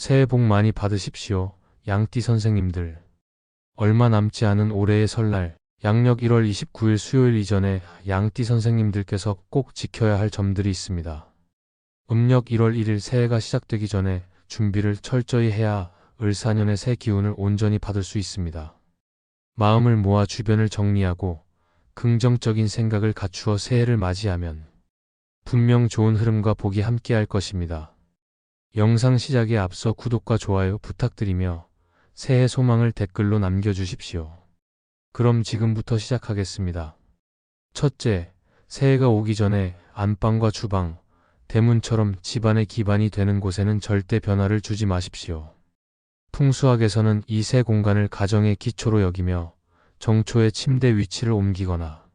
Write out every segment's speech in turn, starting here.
새해 복 많이 받으십시오. 양띠 선생님들. 얼마 남지 않은 올해의 설날, 양력 1월 29일 수요일 이전에 양띠 선생님들께서 꼭 지켜야 할 점들이 있습니다. 음력 1월 1일 새해가 시작되기 전에 준비를 철저히 해야 을사년의 새 기운을 온전히 받을 수 있습니다. 마음을 모아 주변을 정리하고 긍정적인 생각을 갖추어 새해를 맞이하면 분명 좋은 흐름과 복이 함께할 것입니다. 영상 시작에 앞서 구독과 좋아요 부탁드리며 새해 소망을 댓글로 남겨주십시오. 그럼 지금부터 시작하겠습니다. 첫째, 새해가 오기 전에 안방과 주방, 대문처럼 집안의 기반이 되는 곳에는 절대 변화를 주지 마십시오. 풍수학에서는 이 세 공간을 가정의 기초로 여기며 정초의 침대 위치를 옮기거나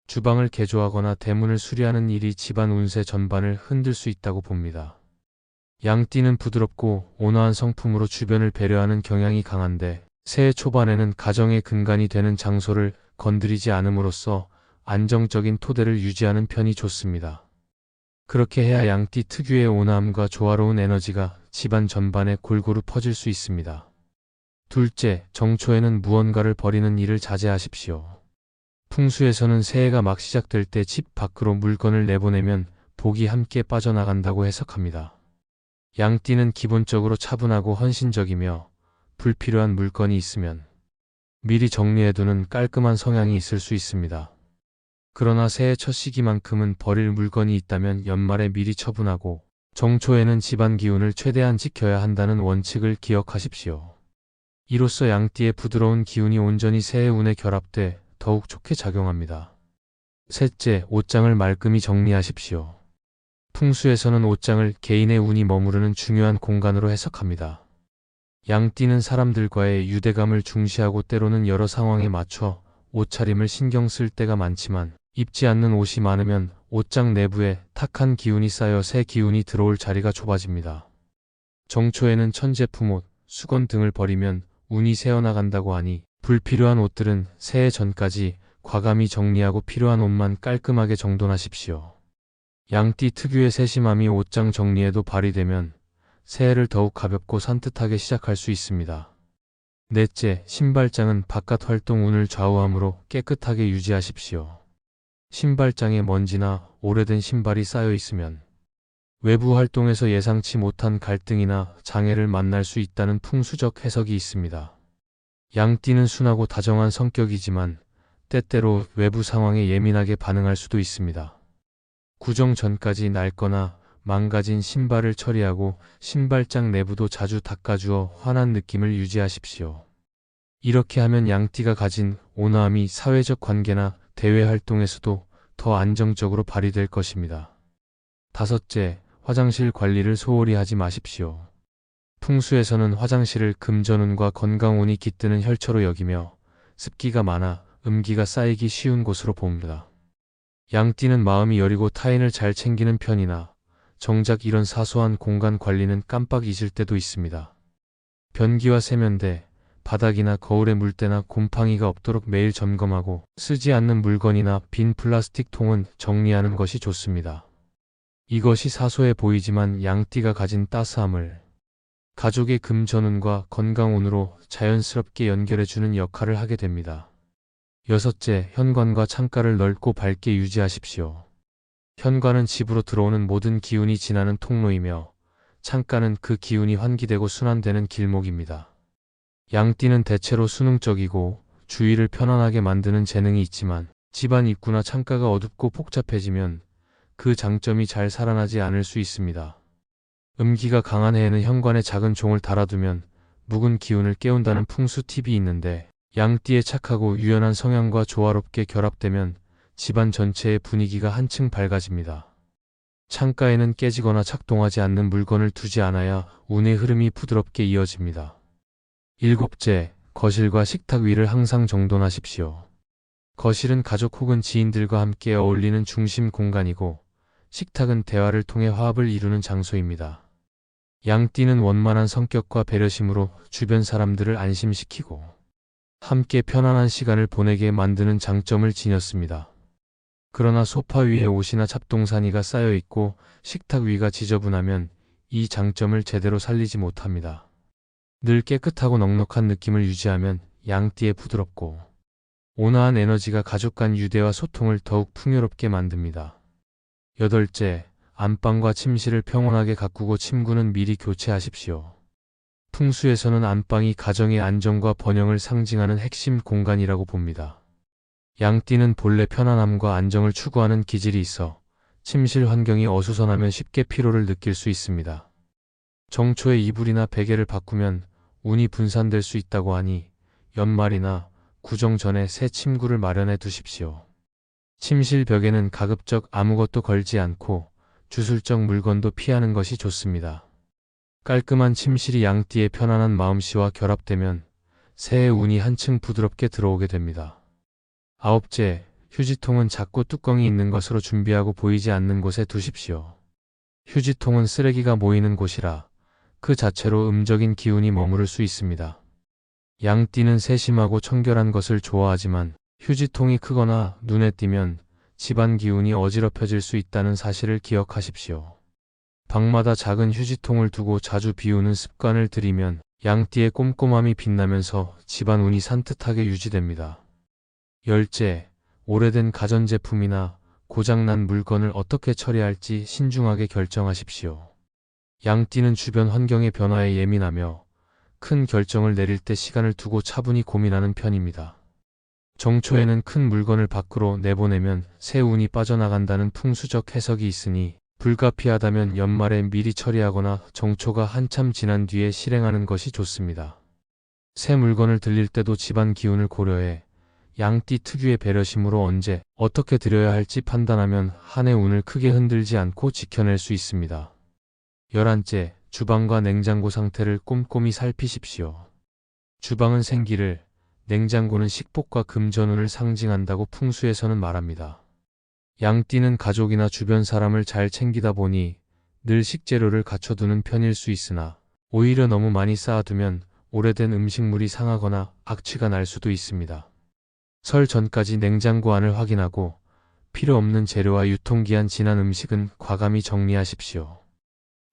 주방을 개조하거나 대문을 수리하는 일이 집안 운세 전반을 흔들 수 있다고 봅니다. 양띠는 부드럽고 온화한 성품으로 주변을 배려하는 경향이 강한데 새해 초반에는 가정의 근간이 되는 장소를 건드리지 않음으로써 안정적인 토대를 유지하는 편이 좋습니다. 그렇게 해야 양띠 특유의 온화함과 조화로운 에너지가 집안 전반에 골고루 퍼질 수 있습니다. 둘째, 정초에는 무언가를 버리는 일을 자제하십시오. 풍수에서는 새해가 막 시작될 때 집 밖으로 물건을 내보내면 복이 함께 빠져나간다고 해석합니다. 양띠는 기본적으로 차분하고 헌신적이며 불필요한 물건이 있으면 미리 정리해두는 깔끔한 성향이 있을 수 있습니다. 그러나 새해 첫 시기만큼은 버릴 물건이 있다면 연말에 미리 처분하고 정초에는 집안 기운을 최대한 지켜야 한다는 원칙을 기억하십시오. 이로써 양띠의 부드러운 기운이 온전히 새해 운에 결합돼 더욱 좋게 작용합니다. 셋째, 옷장을 말끔히 정리하십시오. 풍수에서는 옷장을 개인의 운이 머무르는 중요한 공간으로 해석합니다. 양띠는 사람들과의 유대감을 중시하고 때로는 여러 상황에 맞춰 옷차림을 신경 쓸 때가 많지만 입지 않는 옷이 많으면 옷장 내부에 탁한 기운이 쌓여 새 기운이 들어올 자리가 좁아집니다. 정초에는 천제품 옷, 수건 등을 버리면 운이 새어나간다고 하니 불필요한 옷들은 새해 전까지 과감히 정리하고 필요한 옷만 깔끔하게 정돈하십시오. 양띠 특유의 세심함이 옷장 정리에도 발휘되면 새해를 더욱 가볍고 산뜻하게 시작할 수 있습니다. 넷째, 신발장은 바깥 활동 운을 좌우하므로 깨끗하게 유지하십시오. 신발장에 먼지나 오래된 신발이 쌓여 있으면 외부 활동에서 예상치 못한 갈등이나 장애를 만날 수 있다는 풍수적 해석이 있습니다. 양띠는 순하고 다정한 성격이지만 때때로 외부 상황에 예민하게 반응할 수도 있습니다. 구정 전까지 낡거나 망가진 신발을 처리하고 신발장 내부도 자주 닦아주어 환한 느낌을 유지하십시오. 이렇게 하면 양띠가 가진 온화함이 사회적 관계나 대외 활동에서도 더 안정적으로 발휘될 것입니다. 다섯째, 화장실 관리를 소홀히 하지 마십시오. 풍수에서는 화장실을 금전운과 건강운이 깃드는 혈처로 여기며 습기가 많아 음기가 쌓이기 쉬운 곳으로 봅니다. 양띠는 마음이 여리고 타인을 잘 챙기는 편이나 정작 이런 사소한 공간 관리는 깜빡 잊을 때도 있습니다. 변기와 세면대, 바닥이나 거울에 물때나 곰팡이가 없도록 매일 점검하고 쓰지 않는 물건이나 빈 플라스틱 통은 정리하는 것이 좋습니다. 이것이 사소해 보이지만 양띠가 가진 따스함을 가족의 금전운과 건강운으로 자연스럽게 연결해주는 역할을 하게 됩니다. 여섯째, 현관과 창가를 넓고 밝게 유지하십시오. 현관은 집으로 들어오는 모든 기운이 지나는 통로이며 창가는 그 기운이 환기되고 순환되는 길목입니다. 양띠는 대체로 수능적이고 주위를 편안하게 만드는 재능이 있지만 집안 입구나 창가가 어둡고 복잡해지면 그 장점이 잘 살아나지 않을 수 있습니다. 음기가 강한 해에는 현관에 작은 종을 달아두면 묵은 기운을 깨운다는 풍수 팁이 있는데 양띠의 착하고 유연한 성향과 조화롭게 결합되면 집안 전체의 분위기가 한층 밝아집니다. 창가에는 깨지거나 작동하지 않는 물건을 두지 않아야 운의 흐름이 부드럽게 이어집니다. 일곱째, 거실과 식탁 위를 항상 정돈하십시오. 거실은 가족 혹은 지인들과 함께 어울리는 중심 공간이고 식탁은 대화를 통해 화합을 이루는 장소입니다. 양띠는 원만한 성격과 배려심으로 주변 사람들을 안심시키고 함께 편안한 시간을 보내게 만드는 장점을 지녔습니다. 그러나 소파 위에 옷이나 잡동사니가 쌓여 있고 식탁 위가 지저분하면 이 장점을 제대로 살리지 못합니다. 늘 깨끗하고 넉넉한 느낌을 유지하면 양띠의 부드럽고 온화한 에너지가 가족 간 유대와 소통을 더욱 풍요롭게 만듭니다. 여덟째, 안방과 침실을 평온하게 가꾸고 침구는 미리 교체하십시오. 풍수에서는 안방이 가정의 안정과 번영을 상징하는 핵심 공간이라고 봅니다. 양띠는 본래 편안함과 안정을 추구하는 기질이 있어 침실 환경이 어수선하면 쉽게 피로를 느낄 수 있습니다. 정초에 이불이나 베개를 바꾸면 운이 분산될 수 있다고 하니 연말이나 구정 전에 새 침구를 마련해 두십시오. 침실 벽에는 가급적 아무것도 걸지 않고 주술적 물건도 피하는 것이 좋습니다. 깔끔한 침실이 양띠의 편안한 마음씨와 결합되면 새해 운이 한층 부드럽게 들어오게 됩니다. 아홉째, 휴지통은 작고 뚜껑이 있는 것으로 준비하고 보이지 않는 곳에 두십시오. 휴지통은 쓰레기가 모이는 곳이라 그 자체로 음적인 기운이 머무를 수 있습니다. 양띠는 세심하고 청결한 것을 좋아하지만 휴지통이 크거나 눈에 띄면 집안 기운이 어지럽혀질 수 있다는 사실을 기억하십시오. 방마다 작은 휴지통을 두고 자주 비우는 습관을 들이면 양띠의 꼼꼼함이 빛나면서 집안 운이 산뜻하게 유지됩니다. 열째, 오래된 가전제품이나 고장난 물건을 어떻게 처리할지 신중하게 결정하십시오. 양띠는 주변 환경의 변화에 예민하며 큰 결정을 내릴 때 시간을 두고 차분히 고민하는 편입니다. 정초에는 큰 물건을 밖으로 내보내면 새 운이 빠져나간다는 풍수적 해석이 있으니 불가피하다면 연말에 미리 처리하거나 정초가 한참 지난 뒤에 실행하는 것이 좋습니다. 새 물건을 들릴 때도 집안 기운을 고려해 양띠 특유의 배려심으로 언제 어떻게 드려야 할지 판단하면 한 해 운을 크게 흔들지 않고 지켜낼 수 있습니다. 11째, 주방과 냉장고 상태를 꼼꼼히 살피십시오. 주방은 생기를, 냉장고는 식복과 금전운을 상징한다고 풍수에서는 말합니다. 양띠는 가족이나 주변 사람을 잘 챙기다 보니 늘 식재료를 갖춰두는 편일 수 있으나 오히려 너무 많이 쌓아두면 오래된 음식물이 상하거나 악취가 날 수도 있습니다. 설 전까지 냉장고 안을 확인하고 필요 없는 재료와 유통기한 지난 음식은 과감히 정리하십시오.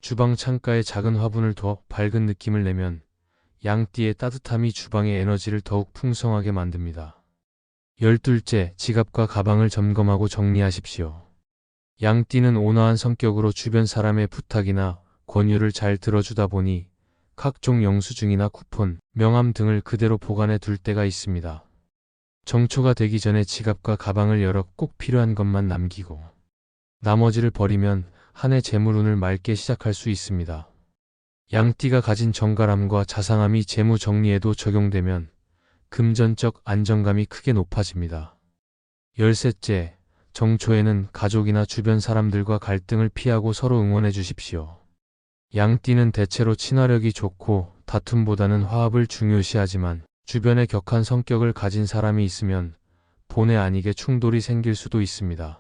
주방 창가에 작은 화분을 둬 밝은 느낌을 내면 양띠의 따뜻함이 주방의 에너지를 더욱 풍성하게 만듭니다. 12째, 지갑과 가방을 점검하고 정리하십시오. 양띠는 온화한 성격으로 주변 사람의 부탁이나 권유를 잘 들어주다 보니 각종 영수증이나 쿠폰, 명함 등을 그대로 보관해 둘 때가 있습니다. 정초가 되기 전에 지갑과 가방을 열어 꼭 필요한 것만 남기고 나머지를 버리면 한 해 재물운을 맑게 시작할 수 있습니다. 양띠가 가진 정갈함과 자상함이 재무 정리에도 적용되면 금전적 안정감이 크게 높아집니다. 13째, 정초에는 가족이나 주변 사람들과 갈등을 피하고 서로 응원해 주십시오. 양띠는 대체로 친화력이 좋고 다툼보다는 화합을 중요시하지만 주변에 격한 성격을 가진 사람이 있으면 본의 아니게 충돌이 생길 수도 있습니다.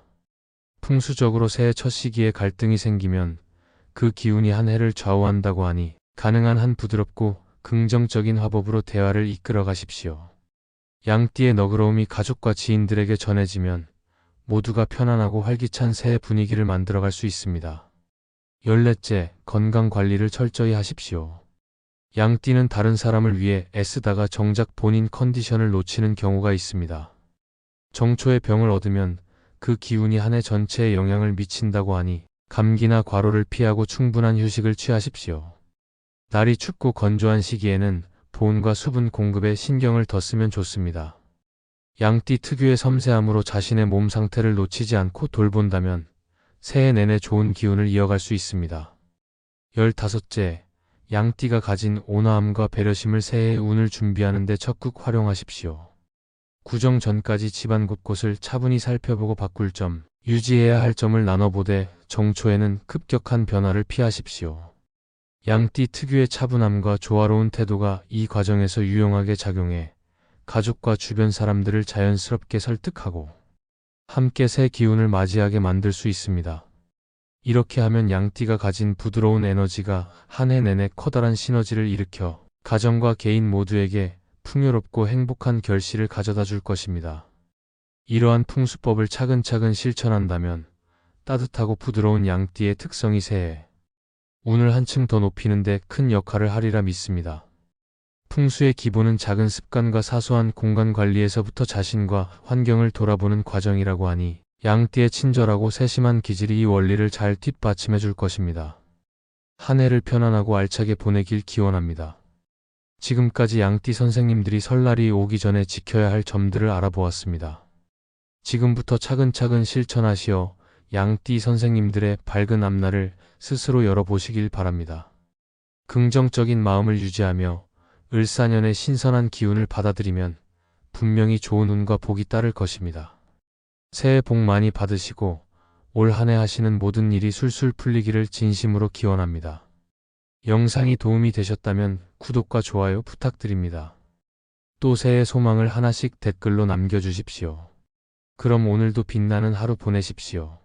풍수적으로 새해 첫 시기에 갈등이 생기면 그 기운이 한 해를 좌우한다고 하니 가능한 한 부드럽고 긍정적인 화법으로 대화를 이끌어 가십시오. 양띠의 너그러움이 가족과 지인들에게 전해지면 모두가 편안하고 활기찬 새해 분위기를 만들어갈 수 있습니다. 14째, 건강 관리를 철저히 하십시오. 양띠는 다른 사람을 위해 애쓰다가 정작 본인 컨디션을 놓치는 경우가 있습니다. 정초에 병을 얻으면 그 기운이 한 해 전체에 영향을 미친다고 하니 감기나 과로를 피하고 충분한 휴식을 취하십시오. 날이 춥고 건조한 시기에는 보온과 수분 공급에 신경을 더 쓰면 좋습니다. 양띠 특유의 섬세함으로 자신의 몸 상태를 놓치지 않고 돌본다면 새해 내내 좋은 기운을 이어갈 수 있습니다. 15째, 양띠가 가진 온화함과 배려심을 새해의 운을 준비하는 데 적극 활용하십시오. 구정 전까지 집안 곳곳을 차분히 살펴보고 바꿀 점, 유지해야 할 점을 나눠보되 정초에는 급격한 변화를 피하십시오. 양띠 특유의 차분함과 조화로운 태도가 이 과정에서 유용하게 작용해 가족과 주변 사람들을 자연스럽게 설득하고 함께 새 기운을 맞이하게 만들 수 있습니다. 이렇게 하면 양띠가 가진 부드러운 에너지가 한 해 내내 커다란 시너지를 일으켜 가정과 개인 모두에게 풍요롭고 행복한 결실을 가져다 줄 것입니다. 이러한 풍수법을 차근차근 실천한다면 따뜻하고 부드러운 양띠의 특성이 새해 운을 한층 더 높이는데 큰 역할을 하리라 믿습니다. 풍수의 기본은 작은 습관과 사소한 공간 관리에서부터 자신과 환경을 돌아보는 과정이라고 하니 양띠의 친절하고 세심한 기질이 이 원리를 잘 뒷받침해 줄 것입니다. 한 해를 편안하고 알차게 보내길 기원합니다. 지금까지 양띠 선생님들이 설날이 오기 전에 지켜야 할 점들을 알아보았습니다. 지금부터 차근차근 실천하시어 양띠 선생님들의 밝은 앞날을 스스로 열어보시길 바랍니다. 긍정적인 마음을 유지하며 을사년의 신선한 기운을 받아들이면 분명히 좋은 운과 복이 따를 것입니다. 새해 복 많이 받으시고 올 한 해 하시는 모든 일이 술술 풀리기를 진심으로 기원합니다. 영상이 도움이 되셨다면 구독과 좋아요 부탁드립니다. 또 새해 소망을 하나씩 댓글로 남겨주십시오. 그럼 오늘도 빛나는 하루 보내십시오.